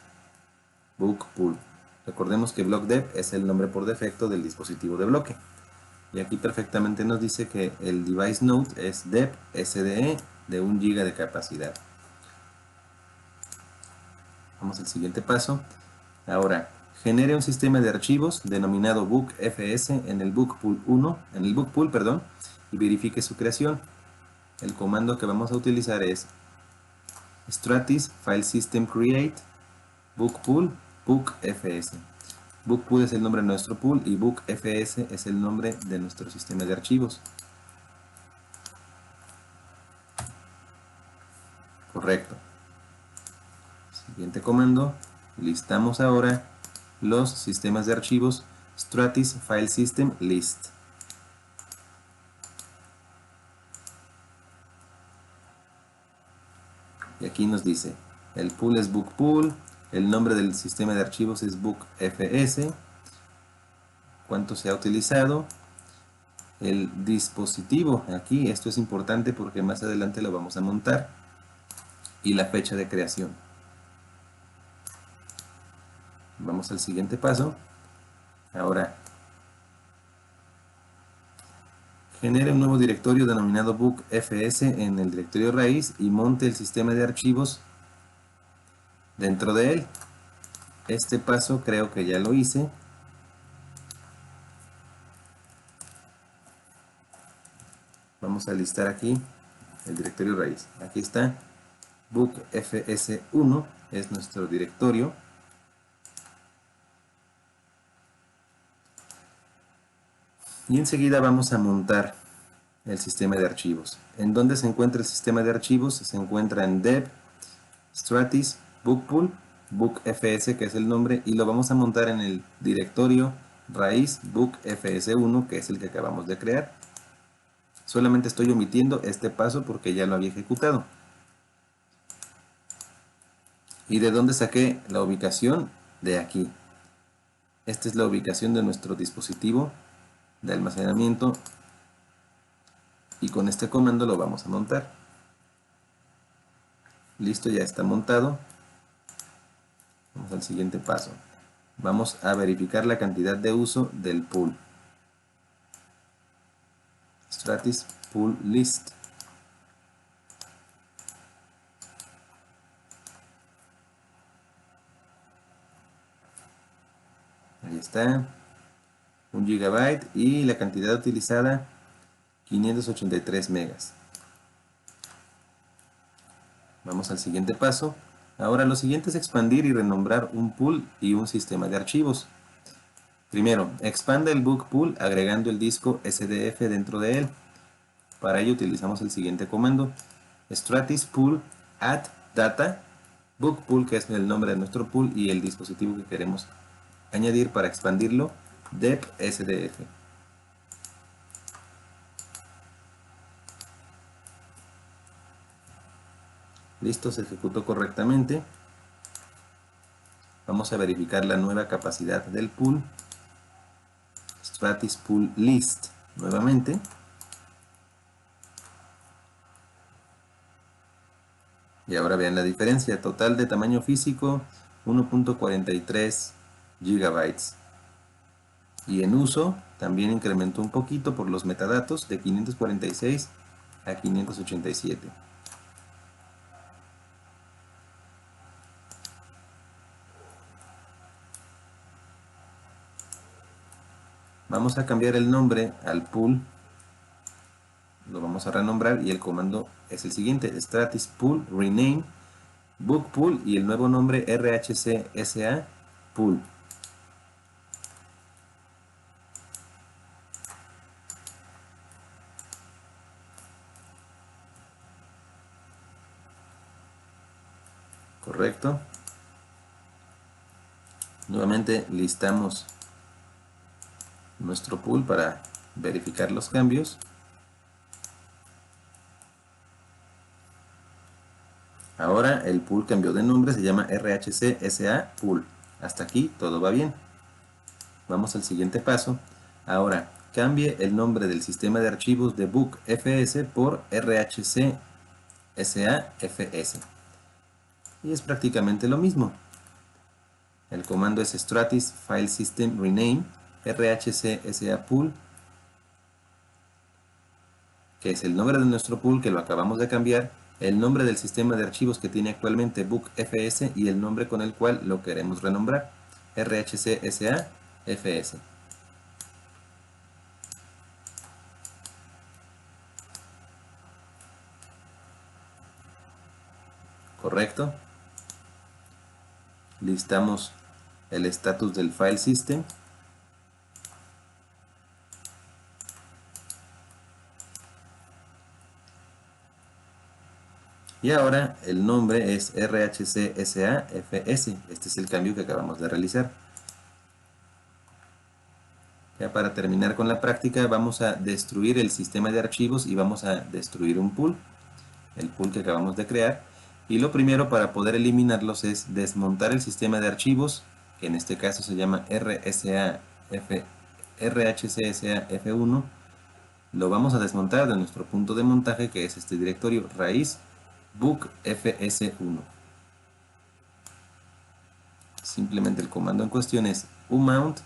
book pool. Recordemos que blockdep es el nombre por defecto del dispositivo de bloque. Y aquí perfectamente nos dice que el device node es dep SDE de 1 GB de capacidad. Vamos al siguiente paso. Ahora, genere un sistema de archivos denominado bookfs en el book pool 1, y verifique su creación. El comando que vamos a utilizar es stratis file system create book pool bookfs. Book pool es el nombre de nuestro pool y bookfs es el nombre de nuestro sistema de archivos. Correcto. Siguiente comando, listamos ahora los sistemas de archivos stratis file system list. Y aquí nos dice, el pool es book pool, el nombre del sistema de archivos es bookfs, cuánto se ha utilizado, el dispositivo, aquí esto es importante porque más adelante lo vamos a montar, y la fecha de creación. Vamos al siguiente paso. Ahora, genere un nuevo directorio denominado bookfs en el directorio raíz y monte el sistema de archivos dentro de él. Este paso creo que ya lo hice. Vamos a listar aquí el directorio raíz. Aquí está, bookfs1 es nuestro directorio. Y enseguida vamos a montar el sistema de archivos. ¿En dónde se encuentra el sistema de archivos? Se encuentra en dev, stratis, bookpool, bookfs, que es el nombre, y lo vamos a montar en el directorio raíz bookfs1, que es el que acabamos de crear. Solamente estoy omitiendo este paso porque ya lo había ejecutado. ¿Y de dónde saqué la ubicación? De aquí. Esta es la ubicación de nuestro dispositivo de almacenamiento y con este comando lo vamos a montar. Listo, ya está montado. Vamos al siguiente paso. Vamos a verificar la cantidad de uso del pool. Stratis pool list. Ahí está. 1 GB y la cantidad utilizada 583 megas. Vamos al siguiente paso. Ahora lo siguiente es expandir y renombrar un pool y un sistema de archivos. Primero, expanda el book pool agregando el disco SDF dentro de él. Para ello utilizamos el siguiente comando: stratis pool add data book pool, que es el nombre de nuestro pool, y el dispositivo que queremos añadir para expandirlo, dep sdf. Listo, se ejecutó correctamente. Vamos a verificar la nueva capacidad del pool. Stratis pool list nuevamente. Y ahora vean la diferencia. Total de tamaño físico 1.43 GB. Y en uso también incrementó un poquito por los metadatos de 546 a 587. Vamos a cambiar el nombre al pool. Lo vamos a renombrar y el comando es el siguiente: stratis pool rename book pool y el nuevo nombre rhcsa pool. Correcto. Nuevamente listamos nuestro pool para verificar los cambios. Ahora el pool cambió de nombre, se llama rhcsa pool. Hasta aquí todo va bien. Vamos al siguiente paso. Ahora cambie el nombre del sistema de archivos de bookfs por rhcsafs. Y es prácticamente lo mismo. El comando es stratis file system rename rhcsa pool, que es el nombre de nuestro pool que lo acabamos de cambiar, el nombre del sistema de archivos que tiene actualmente bookfs y el nombre con el cual lo queremos renombrar, rhcsafs. Correcto. Listamos el estatus del file system. Y ahora el nombre es rhcsafs. Este es el cambio que acabamos de realizar. Ya para terminar con la práctica, vamos a destruir el sistema de archivos y vamos a destruir un pool, el pool que acabamos de crear. Y lo primero para poder eliminarlos es desmontar el sistema de archivos, que en este caso se llama rhcsaf1. Lo vamos a desmontar de nuestro punto de montaje, que es este directorio raíz bookfs1. Simplemente el comando en cuestión es umount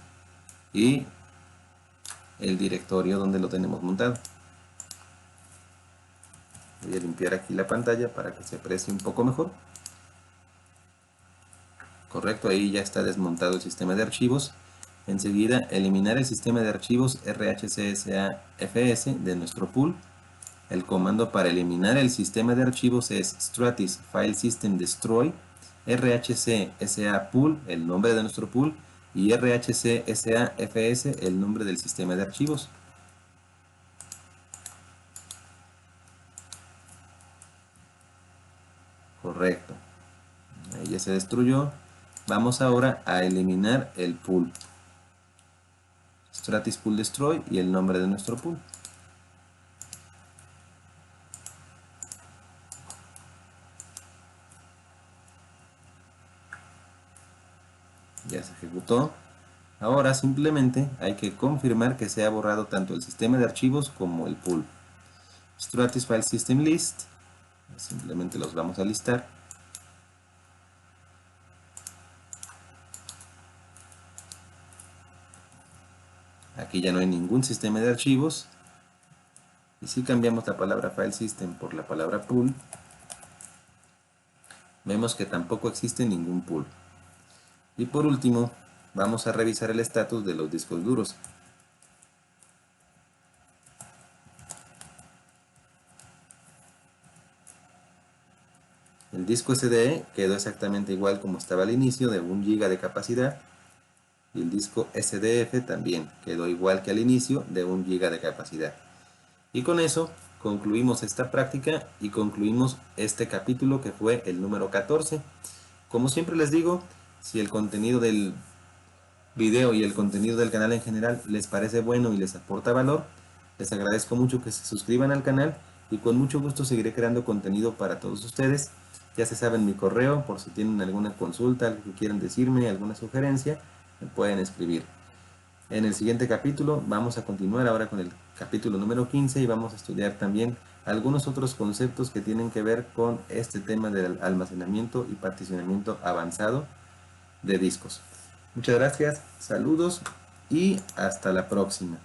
y el directorio donde lo tenemos montado. Voy a limpiar aquí la pantalla para que se aprecie un poco mejor. Correcto, ahí ya está desmontado el sistema de archivos. Enseguida eliminar el sistema de archivos RHCSAFS de nuestro pool. El comando para eliminar el sistema de archivos es stratis file system destroy rhcsa pool, el nombre de nuestro pool, y rhcsafs, el nombre del sistema de archivos. Correcto. Ahí ya se destruyó. Vamos ahora a eliminar el pool. Stratis pool destroy y el nombre de nuestro pool. Ya se ejecutó. Ahora simplemente hay que confirmar que se ha borrado tanto el sistema de archivos como el pool. Stratis file system list. Simplemente los vamos a listar. Aquí ya no hay ningún sistema de archivos. Y si cambiamos la palabra file system por la palabra pool, vemos que tampoco existe ningún pool. Y por último, vamos a revisar el estatus de los discos duros. El disco SDE quedó exactamente igual como estaba al inicio, de 1 GB de capacidad. Y el disco SDF también quedó igual que al inicio, de 1 GB de capacidad. Y con eso concluimos esta práctica y concluimos este capítulo que fue el número 14. Como siempre les digo, si el contenido del video y el contenido del canal en general les parece bueno y les aporta valor, les agradezco mucho que se suscriban al canal y con mucho gusto seguiré creando contenido para todos ustedes. Ya se saben mi correo, por si tienen alguna consulta, algo que quieran decirme, alguna sugerencia, me pueden escribir. En el siguiente capítulo vamos a continuar ahora con el capítulo número 15 y vamos a estudiar también algunos otros conceptos que tienen que ver con este tema del almacenamiento y particionamiento avanzado de discos. Muchas gracias, saludos y hasta la próxima.